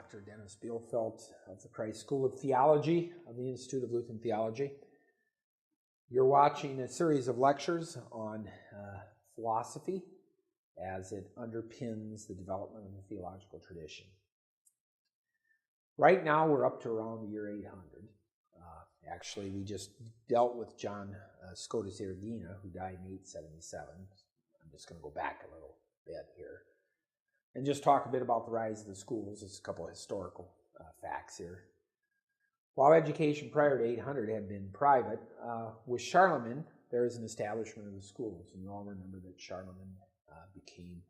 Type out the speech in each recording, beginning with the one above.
Dr. Dennis Bielfeldt of the Christ School of Theology of the Institute of Lutheran Theology. You're watching a series of lectures on philosophy as it underpins the development of the theological tradition. Right now we're up to around the year 800. Actually, we just dealt with John Scotus Erigena, who died in 877. I'm just going to go back a little bit here and just talk a bit about the rise of the schools. There's a couple of historical facts here. While education prior to 800 had been private, with Charlemagne, there is an establishment of the schools. And you all remember that Charlemagne became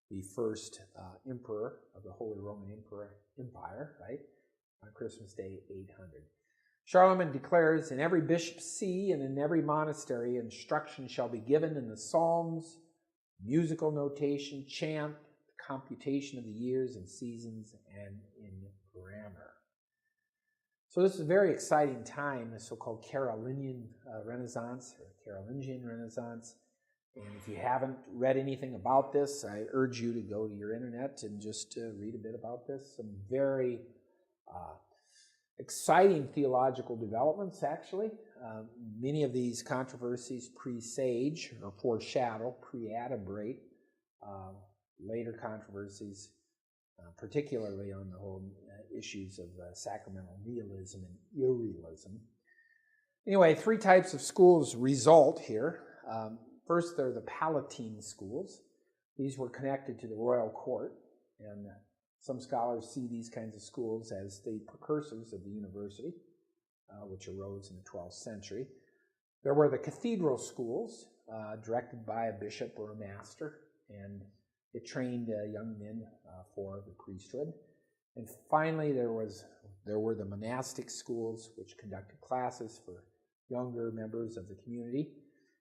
the first emperor of the Holy Roman Empire, right, on Christmas Day 800. Charlemagne declares, "In every bishop's see and in every monastery instruction shall be given in the psalms, musical notation, chant, computation of the years and seasons, and in grammar." So this is a very exciting time, the so-called Carolingian Renaissance, or Carolingian Renaissance. And if you haven't read anything about this, I urge you to go to your internet and just read a bit about this. Some very exciting theological developments, actually. Many of these controversies presage or foreshadow, preadabrate later controversies, particularly on the whole issues of sacramental realism and irrealism. Anyway, three types of schools result here. First, there are the Palatine schools. These were connected to the royal court, and some scholars see these kinds of schools as the precursors of the university, which arose in the 12th century. There were the cathedral schools, directed by a bishop or a master, and it trained young men for the priesthood. And finally, there were the monastic schools, which conducted classes for younger members of the community,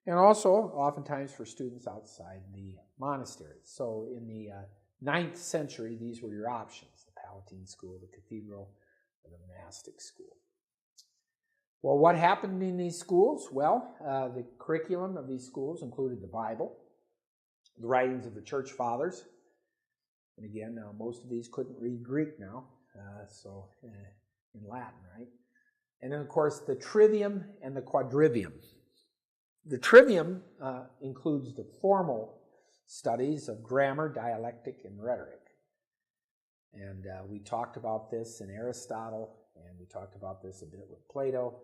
and also oftentimes for students outside the monasteries. So in the 9th century, these were your options: the Palatine school, the cathedral, and the monastic school. Well, what happened in these schools? Well, the curriculum of these schools included the Bible, the writings of the church fathers, and again, most of these couldn't read Greek now, so in Latin, right? And then, of course, the Trivium and the Quadrivium. The Trivium includes the formal studies of grammar, dialectic, and rhetoric. And we talked about this in Aristotle, and we talked about this a bit with Plato.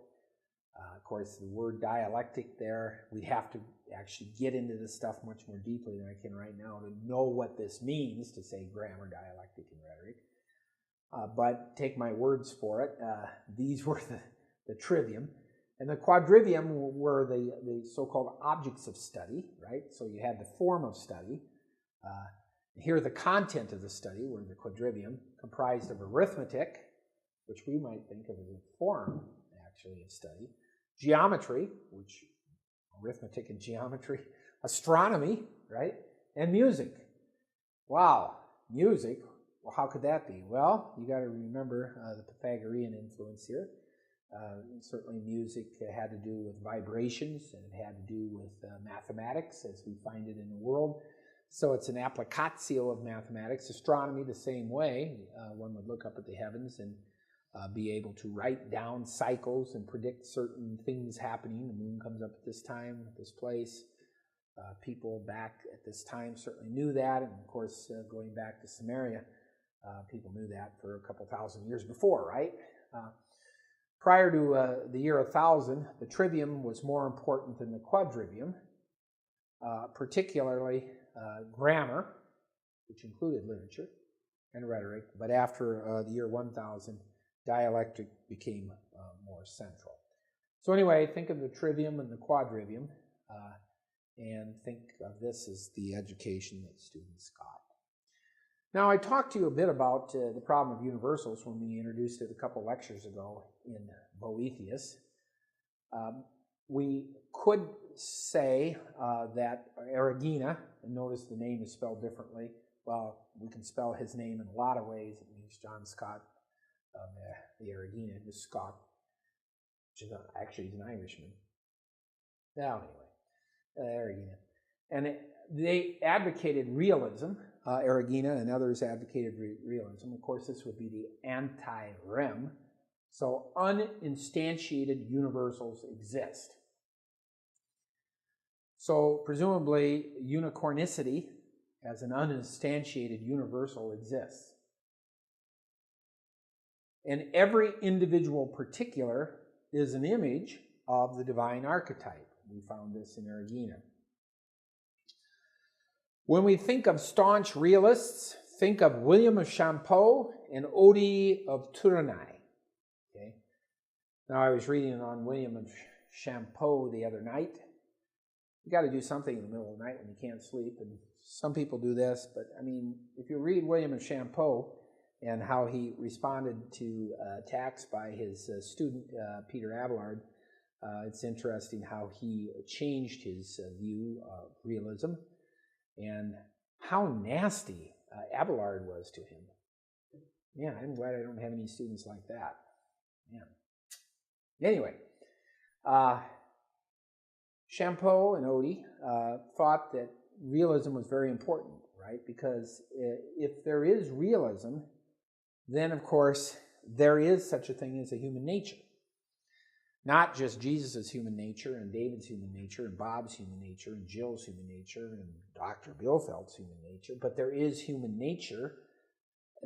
Of course, the word dialectic there, we'd have to actually get into this stuff much more deeply than I can right now to know what this means, to say grammar, dialectic, and rhetoric. But take my words for it. These were the Trivium. And the Quadrivium were the so-called objects of study, right? So you had the form of study. Here, the content of the study were the Quadrivium, comprised of arithmetic, which we might think of as a form, actually, of study, geometry, which arithmetic and geometry, astronomy, right, and music. Wow, music. Well, how could that be? Well, you got to remember the Pythagorean influence here. Certainly music had to do with vibrations, and it had to do with mathematics as we find it in the world. So it's an applicatio of mathematics. Astronomy the same way. One would look up at the heavens and be able to write down cycles and predict certain things happening. The moon comes up at this time, at this place. People back at this time certainly knew that, and of course, going back to Samaria, people knew that for a couple thousand years before, right? Prior to the year 1000, the Trivium was more important than the Quadrivium, particularly grammar, which included literature and rhetoric, but after the year 1000, dialectic became more central. So anyway, think of the Trivium and the Quadrivium, and think of this as the education that students got. Now, I talked to you a bit about the problem of universals when we introduced it a couple lectures ago in Boethius. We could say that Erigena, and notice the name is spelled differently. Well, we can spell his name in a lot of ways. It means John Scott, the Erigena, just Scott. Actually, he's an Irishman. Now, anyway, Erigena. And they advocated realism, Erigena and others advocated realism. Of course, this would be the anti-rem. So uninstantiated universals exist. So presumably unicornicity as an uninstantiated universal exists. And every individual particular is an image of the divine archetype. We found this in Erigena. When we think of staunch realists, think of William of Champeau and Odi of Tournai. Okay. Now, I was reading on William of Champeau the other night. You got to do something in the middle of the night when you can't sleep, and some people do this, but I mean, if you read William of Champeau and how he responded to attacks by his student, Peter Abelard, it's interesting how he changed his view of realism and how nasty Abelard was to him. Yeah, I'm glad I don't have any students like that. Yeah. Anyway, Champeau and Odi thought that realism was very important, right? Because if there is realism, then of course there is such a thing as a human nature. Not just Jesus' human nature and David's human nature and Bob's human nature and Jill's human nature and Dr. Bielfeldt's human nature, but there is human nature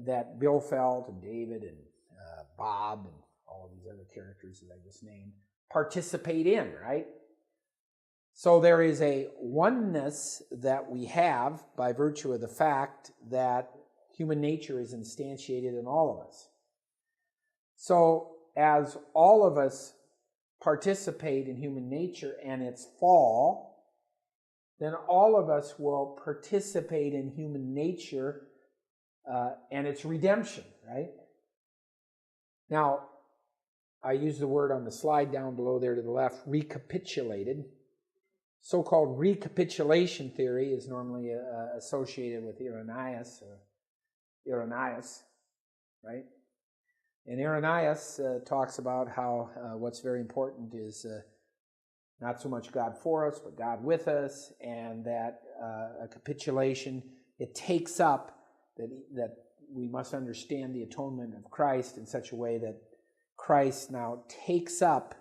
that Bielfeldt and David and Bob and all of these other characters that I just named participate in, right? So there is a oneness that we have by virtue of the fact that human nature is instantiated in all of us. So as all of us participate in human nature and its fall, then all of us will participate in human nature and its redemption, right? Now, I use the word on the slide down below there to the left, recapitulated. So-called recapitulation theory is normally associated with Irenaeus, right? And Irenaeus talks about how what's very important is not so much God for us, but God with us, and that a capitulation, it takes up that we must understand the atonement of Christ in such a way that Christ now takes up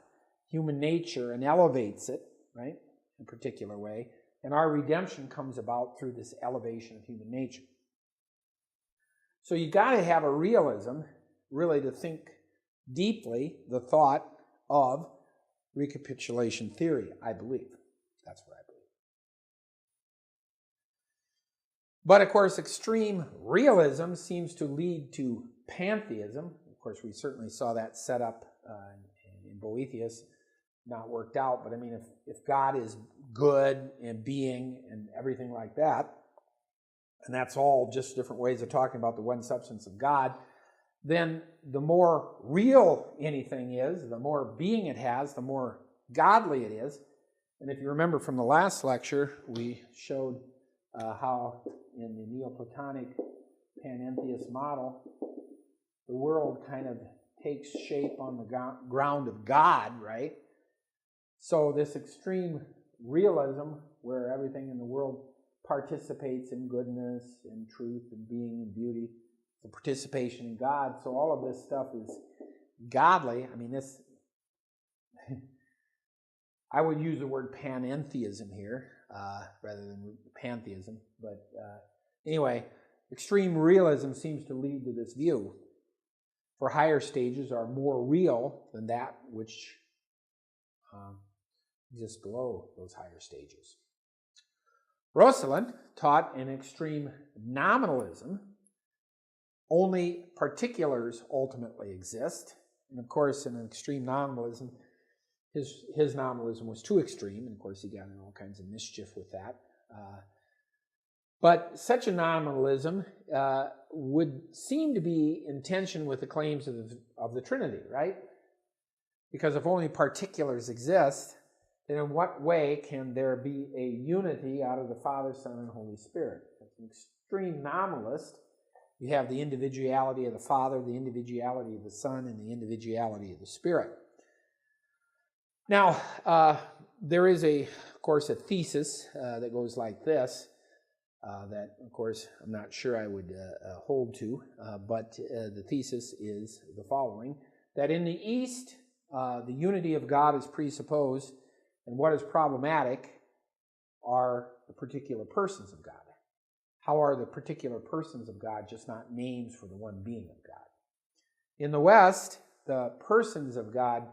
human nature and elevates it, right, in a particular way, and our redemption comes about through this elevation of human nature. So you got to have a realism, really, to think deeply the thought of recapitulation theory, I believe. That's what I believe. But, of course, extreme realism seems to lead to pantheism. Of course, we certainly saw that set up in Boethius, not worked out. But, I mean, if God is good and being and everything like that, and that's all just different ways of talking about the one substance of God, then the more real anything is, the more being it has, the more godly it is. And if you remember from the last lecture, we showed how in the Neoplatonic panentheist model, the world kind of takes shape on the ground of God, right? So this extreme realism, where everything in the world participates in goodness and truth and being and beauty, the participation in God. So all of this stuff is godly. I mean, this, I would use the word panentheism here rather than pantheism. But anyway, extreme realism seems to lead to this view. For higher stages are more real than that which exists below those higher stages. Rosalind taught an extreme nominalism. Only particulars ultimately exist. And of course, in an extreme nominalism, his nominalism was too extreme. And of course, he got in all kinds of mischief with that. But such a nominalism would seem to be in tension with the claims of the Trinity, right? Because if only particulars exist, then in what way can there be a unity out of the Father, Son, and Holy Spirit? As an extreme nominalist, you have the individuality of the Father, the individuality of the Son, and the individuality of the Spirit. Now, there is, of course, a thesis that goes like this. that, of course, I'm not sure I would hold to, but the thesis is the following, that in the East, the unity of God is presupposed, and what is problematic are the particular persons of God. How are the particular persons of God just not names for the one being of God? In the West, the persons of God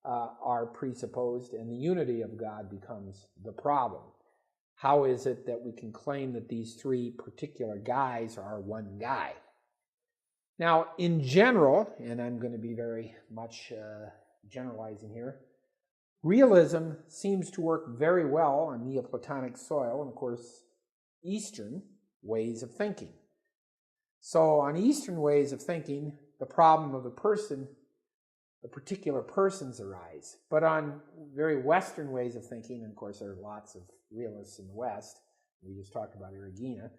are presupposed, and the unity of God becomes the problem. How is it that we can claim that these three particular guys are one guy? Now, in general, and I'm going to be very much generalizing here, realism seems to work very well on Neoplatonic soil and, of course, Eastern ways of thinking. So on Eastern ways of thinking, the problem of the person, the particular persons arise. But on very Western ways of thinking, and of course there are lots of realists in the West, we just talked about Erigena,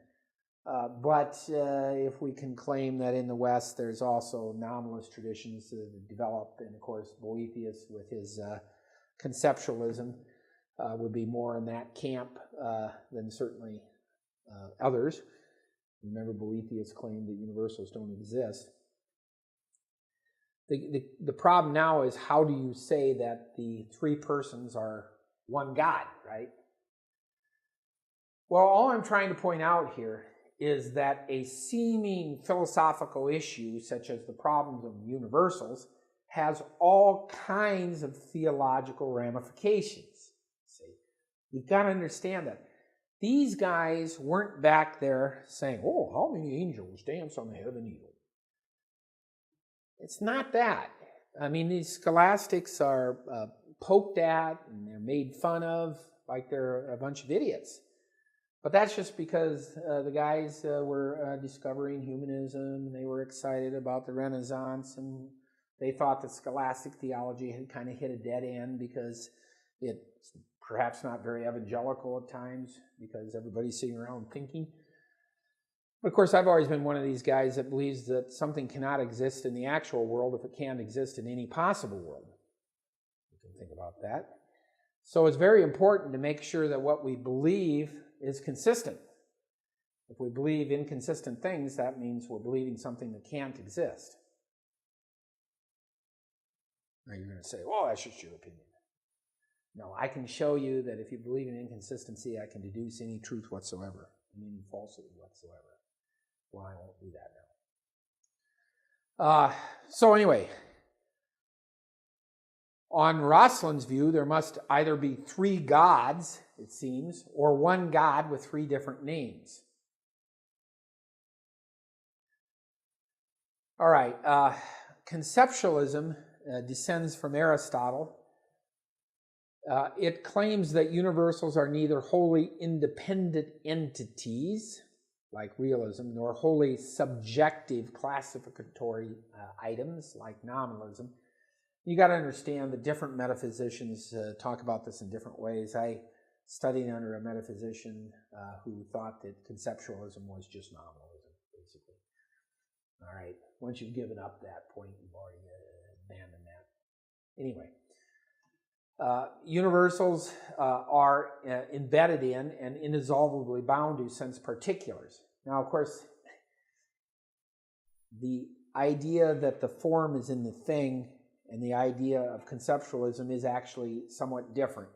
but if we can claim that in the West there's also nominalist traditions that develop, and of course Boethius with his conceptualism would be more in that camp than certainly others. Remember, Boethius claimed that universals don't exist. The problem now is, how do you say that the three persons are one God, right? Well, all I'm trying to point out here is that a seeming philosophical issue, such as the problems of universals, has all kinds of theological ramifications. See, you've got to understand that. These guys weren't back there saying, oh, how many angels dance on the head of an eagle? It's not that. I mean, these scholastics are poked at and they're made fun of like they're a bunch of idiots. But that's just because the guys were discovering humanism, and they were excited about the Renaissance, and they thought that scholastic theology had kind of hit a dead end because it's perhaps not very evangelical at times because everybody's sitting around thinking. But of course, I've always been one of these guys that believes that something cannot exist in the actual world if it can't exist in any possible world. You can think about that. So it's very important to make sure that what we believe is consistent. If we believe inconsistent things, that means we're believing something that can't exist. Now you're going to say, well, that's just your opinion. No, I can show you that if you believe in inconsistency, I can deduce any truth whatsoever, and any falsehood whatsoever. Well, I won't do that now. So anyway, on Roslin's view, there must either be three gods, it seems, or one God with three different names. All right, conceptualism descends from Aristotle. It claims that universals are neither wholly independent entities, like realism, nor wholly subjective classificatory items, like nominalism. You got to understand that different metaphysicians talk about this in different ways. I studied under a metaphysician who thought that conceptualism was just nominalism, basically. All right, once you've given up that point, you've already abandoned that. Anyway. Universals are embedded in and indissolubly bound to sense particulars. Now, of course, the idea that the form is in the thing and the idea of conceptualism is actually somewhat different.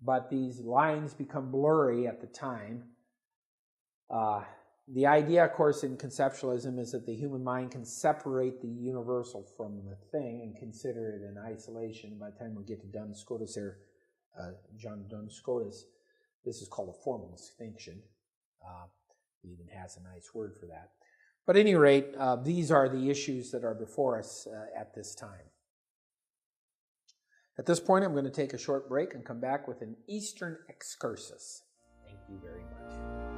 But these lines become blurry at the time. The idea, of course, in conceptualism is that the human mind can separate the universal from the thing and consider it in isolation. By the time we get to Duns Scotus here, John Duns Scotus, this is called a formal distinction. He even has a nice word for that. But at any rate, these are the issues that are before us at this time. At this point, I'm going to take a short break and come back with an Eastern excursus. Thank you very much.